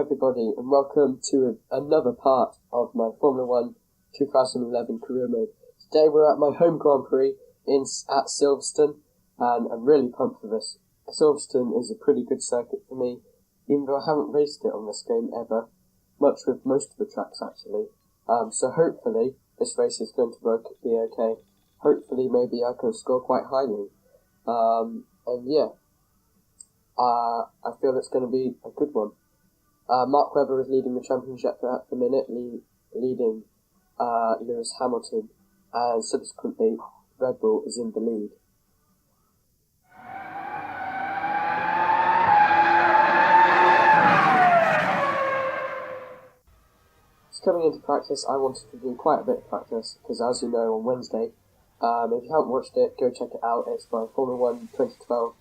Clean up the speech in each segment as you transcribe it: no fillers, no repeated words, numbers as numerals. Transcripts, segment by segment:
everybody, and welcome to another part of my Formula 1 2011 career mode. Today we're at my home Grand Prix at Silverstone, and I'm really pumped for this. Silverstone is a pretty good circuit for me, even though I haven't raced it on this game ever, much with most of the tracks actually. So hopefully this race is going to be okay. Hopefully maybe I can score quite highly. I feel it's going to be a good one. Mark Webber is leading the championship at the minute, leading Lewis Hamilton, and subsequently Red Bull is in the lead. So coming into practice, I wanted to do quite a bit of practice, because as you know, on Wednesday, if you haven't watched it, go check it out. It's my Formula 1 2012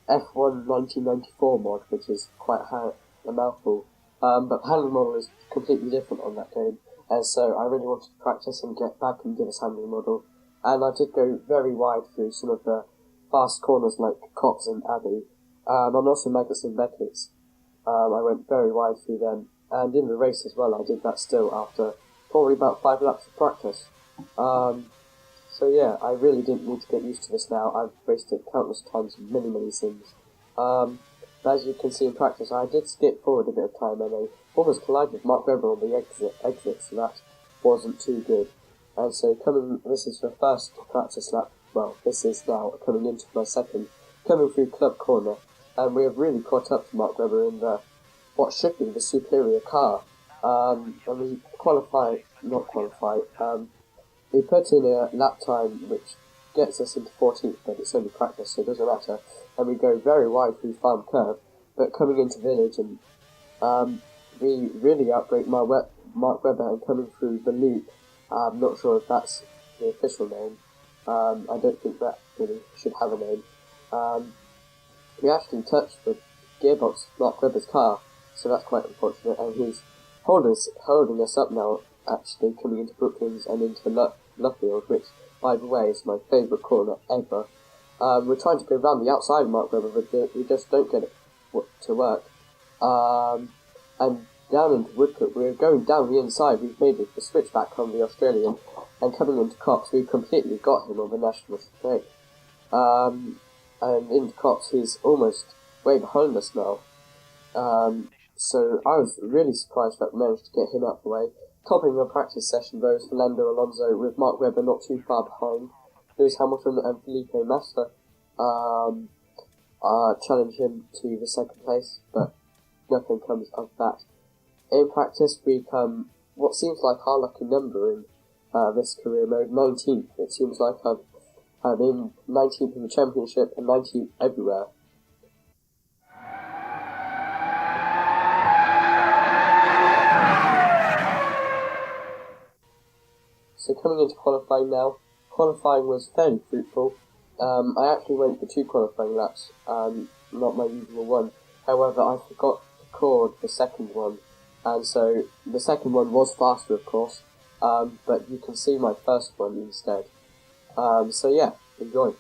F1 1994 mod, which is quite a mouthful. But handling model is completely different on that game, and so I really wanted to practice and get back and give us handling model. And I did go very wide through some of the fast corners like Cox and Abbey, and also Magnus and Beckett's. I went very wide through them, and in the race as well I did that still after probably about 5 laps of practice. So yeah, I really didn't need to get used to this now. I've raced it countless times, many sims. But as you can see in practice, I did skip forward a bit of time and I almost collided with Mark Webber on the exit, so that wasn't too good. And so this is the first practice lap, well, this is now coming into my second, coming through Club Corner, and we have really caught up to Mark Webber in what should be the superior car. And we we put in a lap time which gets us into 14th, but it's only practice, so it doesn't matter. And we go very wide through Farm Curve, but coming into Village, and we really outbreak Mark Webber and coming through the Loop. I'm not sure if that's the official name. I don't think that really should have a name. We actually touched the gearbox of Mark Webber's car, so that's quite unfortunate, and he's holding us up now, actually, coming into Brooklands and into Luffield, which, by the way, is my favourite corner ever. We're trying to go around the outside of Mark Webber, but we just don't get it to work. And down into Woodcote, we're going down the inside. We've made the switch back on the Australian, and coming into Cox, we've completely got him on the national straight. And into Cox, he's almost way behind us now. So I was really surprised that we managed to get him out the way. Topping the practice session though is Fernando Alonso, with Mark Webber not too far behind. Lewis Hamilton and Felipe Massa challenge him to the second place, but nothing comes of that. In practice we come what seems like our lucky number in this career mode, 19th. It seems like I'm in 19th in the championship and 19th everywhere. So coming into qualifying now, qualifying was fairly fruitful. I actually went for 2 qualifying laps, not my usual one. However, I forgot to record the second one, and so the second one was faster, of course, but you can see my first one instead. So yeah, enjoy.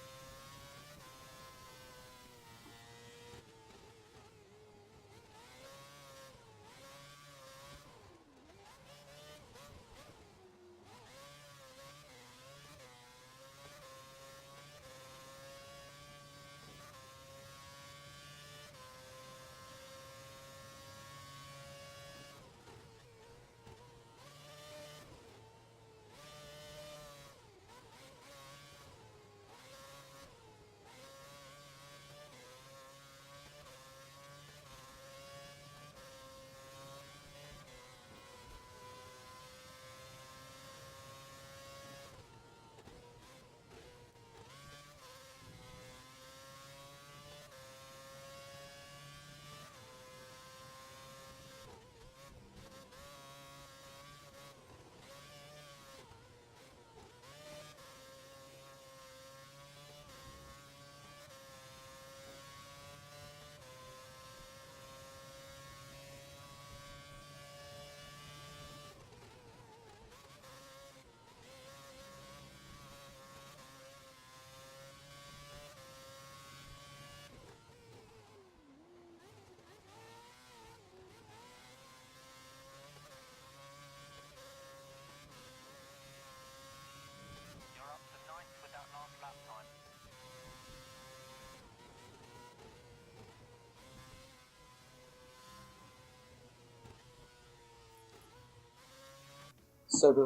So the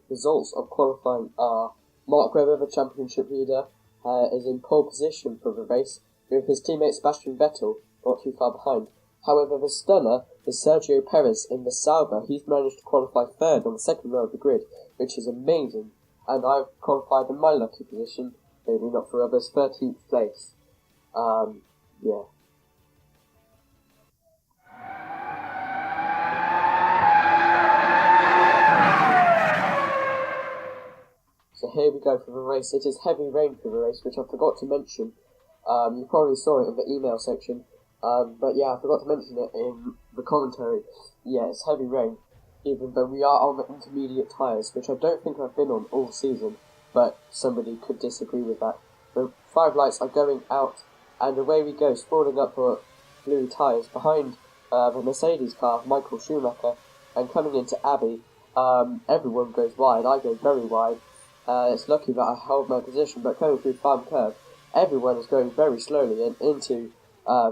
results of qualifying are Mark Webber, the championship leader, is in pole position for the race, with his teammate Sebastian Vettel not too far behind. However, the stunner is Sergio Perez in the Sauber. He's managed to qualify third on the second row of the grid, which is amazing. And I've qualified in my lucky position, maybe not for others, 13th place. Yeah. So here we go for the race. It is heavy rain for the race, which I forgot to mention. You probably saw it in the email section. But yeah, I forgot to mention it in the commentary. Yeah, it's heavy rain, even though we are on the intermediate tyres, which I don't think I've been on all season, but somebody could disagree with that. The 5 lights are going out, and away we go, sprawling up for blue tyres behind the Mercedes car, Michael Schumacher, and coming into Abbey. Everyone goes wide, I go very wide. It's lucky that I held my position, but coming through Farm Curve, everyone is going very slowly and into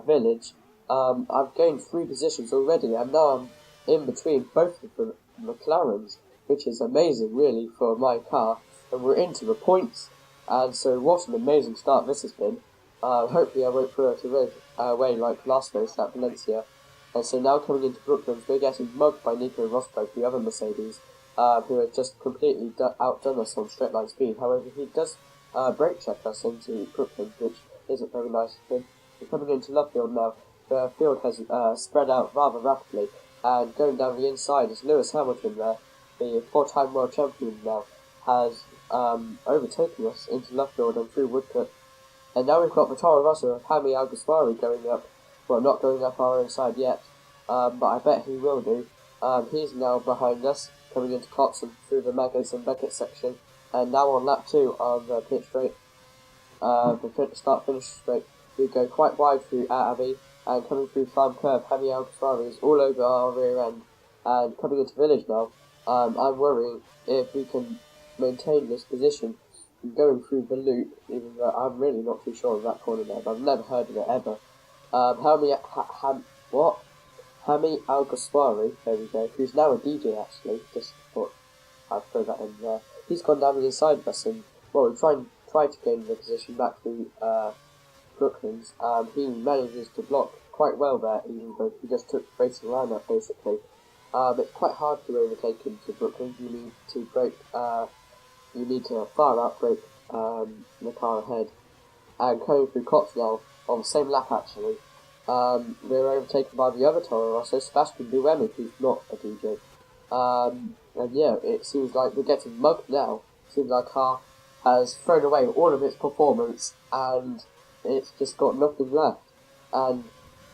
Village. I've gained 3 positions already, and now I'm in between both of the McLarens, which is amazing really for my car, and we're into the points, and so what an amazing start this has been. Hopefully I won't throw it away like last race at Valencia. And so now coming into Brooklands, we're getting mugged by Nico Rosberg, the other Mercedes, who has just completely outdone us on straight line speed. However, he does brake check us into Brooklands, which isn't very nice of him. We're coming into Lovefield now. The field has spread out rather rapidly, and going down the inside is Lewis Hamilton there, the 4-time world champion now, has overtaken us into Lovefield and through Woodcote. And now we've got the Toro Rosso of Jaime Alguersuari going up. Well, not going up our own side yet, but I bet he will do. He's now behind us, coming into Cox and through the Maggots and Beckett section, and now on lap 2 on the pit straight, the start-finish straight, we go quite wide through Abbey, and coming through Farm Curve, Jaime Alguersuari is all over our rear end, and coming into Village now. I'm worrying if we can maintain this position going through the loop, even though I'm really not too sure of that corner there, I've never heard of it ever. Jaime Alguersuari, there we go, who's now a DJ actually, just thought I'd throw that in there. He's gone down the inside of us, and, well, we try to gain the position back through Brooklands. He manages to block quite well there, even though he just took the racing line up basically. It's quite hard to overtake him to Brooklands. You need to brake, you need to far out brake the car ahead. And coming through Cox now, on the same lap actually, we're overtaken by the other Toro Rosso, Sebastian Buemi, who's not a DJ. And yeah, it seems like we're getting mugged now. It seems like our car has thrown away all of its performance, and it's just got nothing left. And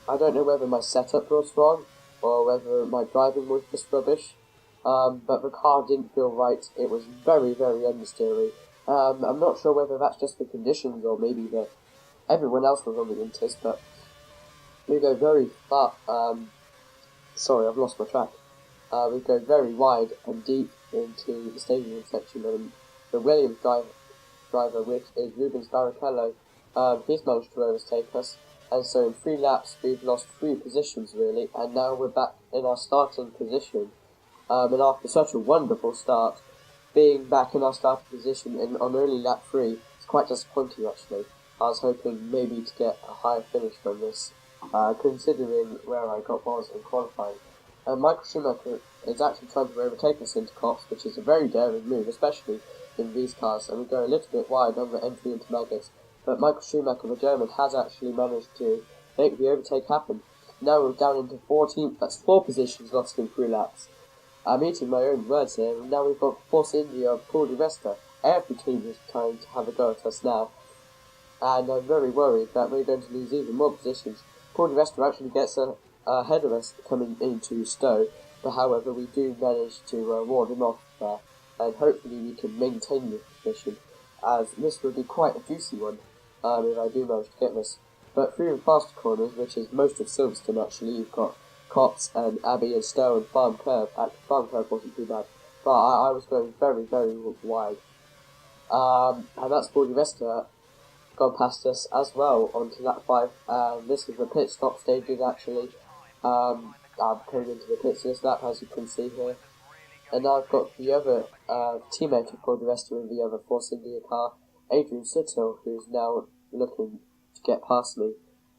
I don't know whether my setup was wrong, or whether my driving was just rubbish, but the car didn't feel right. It was very, very understeery. I'm not sure whether that's just the conditions, or maybe that everyone else was on the Inters, but we go very far. Sorry, I've lost my track. We go very wide and deep into the stadium section, and the Williams driver, which is Rubens Barrichello, he's managed to overtake us, and so in 3 laps we've lost 3 positions really, and now we're back in our starting position. And after such a wonderful start, being back in our starting position on only lap 3 is quite disappointing actually. I was hoping maybe to get a higher finish from this, considering where I was in qualifying. Michael Schumacher is actually trying to overtake us into Cox, which is a very daring move, especially in these cars, and we go a little bit wide on the entry into Maggots. But Michael Schumacher, the German, has actually managed to make the overtake happen. Now we're down into 14th, that's 4 positions lost in 3 laps. I'm eating my own words here, and now we've got Force India of Paul di Resta. Every team is trying to have a go at us now, and I'm very worried that we're going to lose even more positions. Paul di Resta actually gets ahead of us coming into Stowe, but however we do manage to ward him off there, and hopefully we can maintain this position, as this will be quite a juicy one if I do manage to get this. But through the faster corners, which is most of Silverstone actually, you've got Cox and Abbey and Stowe and Farm Curve. Actually, Farm Curve wasn't too bad, but I was going very, very wide. And that's Paul di Resta gone past us as well onto lap 5. This is the pit stop stages actually. I'm coming into the pits this lap, as you can see here. And now I've got the other teammate of Paul di Resta in the other Force India car, Adrian Sittel, who's now looking to get past me.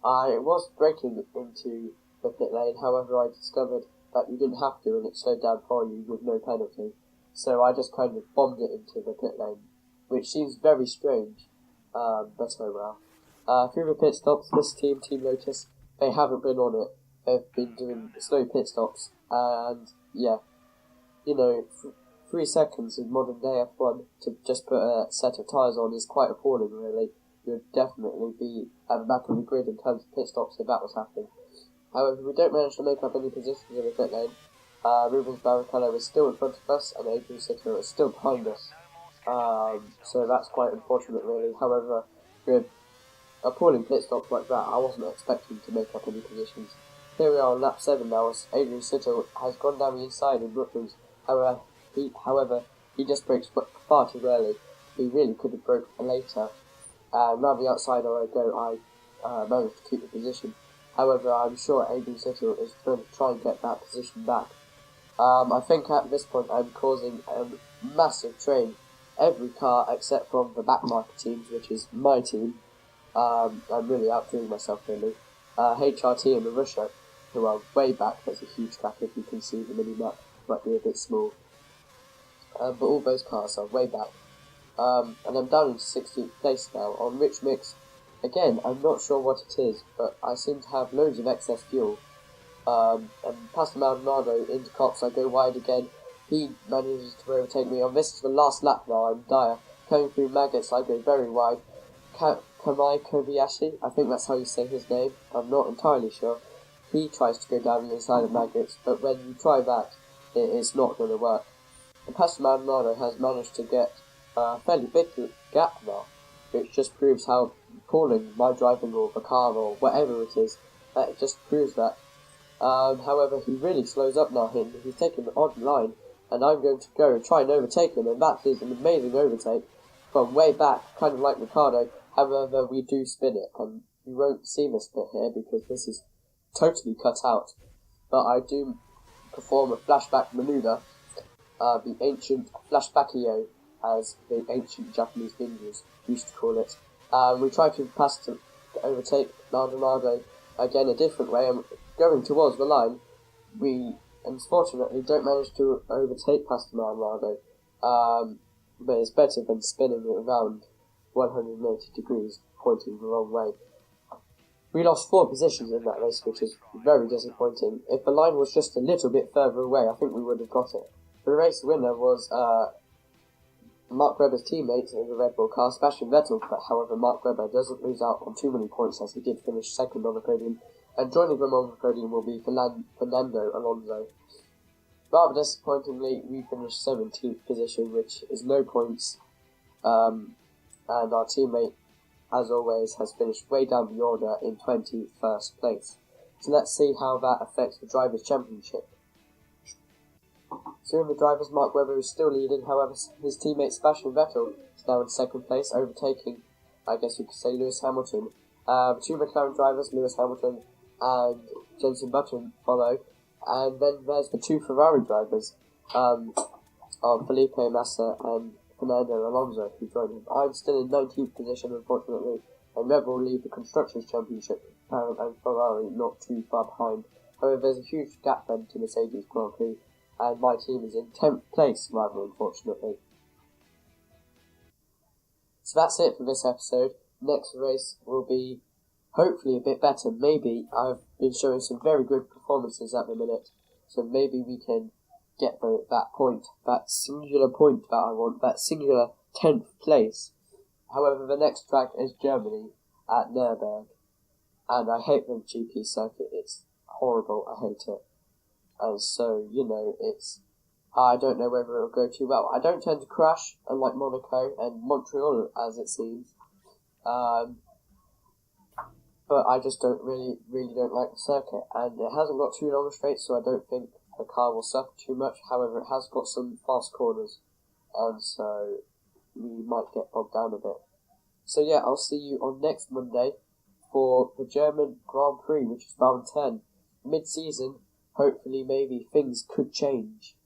I was braking into the pit lane, however I discovered that you didn't have to and it slowed down for you with no penalty. So I just kind of bombed it into the pit lane, which seems very strange, but oh well. Through the pit stops, this Team Lotus, they haven't been on it. They've been doing slow pit stops, and yeah, 3 seconds in modern day F1 to just put a set of tyres on is quite appalling, really. You'd definitely be at the back of the grid in terms of pit stops if that was happening. However, we don't manage to make up any positions in the pit lane. Rubens Barrichello is still in front of us, and Adrian Sitler is still behind us. So that's quite unfortunate, really. However, with appalling pit stops like that, I wasn't expecting to make up any positions. Here we are on lap 7 now, as Adrian Sitler has gone down the inside in Brooklands. However, he just brakes far too early. He really could have broke later. Round the outside I go, I managed to keep the position. However, I'm sure Adrian Sitler is going to try and get that position back. I think at this point I'm causing a massive train. Every car except from the backmarker teams, which is my team. I'm really outdoing myself, really. HRT and Marussia, who are way back. There's a huge gap if you can see the mini-map. Might be a bit small. But all those cars are way back. And I'm down in 16th place now on Rich Mix. Again, I'm not sure what it is, but I seem to have loads of excess fuel. And past Maldonado into Cops, I go wide again. He manages to overtake me. This is the last lap now, I'm dire. Coming through Maggots, I go very wide. Kamai Kobayashi, I think that's how you say his name, I'm not entirely sure. He tries to go down the inside of Maggots, but when you try that, it's not going to work. And Pastor Maldonado has managed to get a fairly big gap now, which just proves how appalling my driving or the car or whatever it is, it just proves that. However, he really slows up now. He's taking the odd line, and I'm going to go and try and overtake him, and that is an amazing overtake from way back, kind of like Ricardo. However, we do spin it, and you won't see this bit here because this is totally cut out. But I do perform a flashback maneuver, the ancient flashbackio, as the ancient Japanese ninjas used to call it. We try to overtake Maldonado again a different way, and going towards the line, we unfortunately don't manage to overtake Pastor Maldonado, but it's better than spinning it around 180 degrees, pointing the wrong way. We lost 4 positions in that race, which is very disappointing. If the line was just a little bit further away, I think we would have got it. The race winner was Mark Webber's teammate in the Red Bull car, Sebastian Vettel, but however Mark Webber doesn't lose out on too many points as he did finish second on the podium, and joining them on the podium will be Fernando Alonso. Rather disappointingly, we finished 17th position, which is no points, and our teammate, as always, has finished way down the order in 21st place. So let's see how that affects the Drivers' Championship. So in the Drivers, Mark Webber is still leading, however his teammate Sebastian Vettel is now in second place, overtaking, I guess you could say, Lewis Hamilton. The 2 McLaren drivers, Lewis Hamilton and Jenson Button, follow, and then there's the 2 Ferrari drivers, Felipe Massa and Fernando Alonso, who joined him. I'm still in 19th position, unfortunately, and Red will lead the Constructors' Championship, and Ferrari not too far behind. However, there's a huge gap then to Mercedes Grand Prix, and my team is in 10th place, rather unfortunately. So that's it for this episode. Next race will be hopefully a bit better. Maybe I've been showing some very good performances at the minute, so maybe we can get that point, that singular point that I want, that singular 10th place. However, the next track is Germany at Nürburgring, and I hate the GP circuit. It's horrible. I hate it. And so, I don't know whether it'll go too well. I don't tend to crash, unlike Monaco and Montreal, as it seems. But I just really don't like the circuit, and it hasn't got too long a straight, so I don't think the car will suffer too much. However, it has got some fast corners, and so we might get bogged down a bit. So yeah, I'll see you on next Monday for the German Grand Prix, which is round 10. Mid-season, hopefully maybe things could change.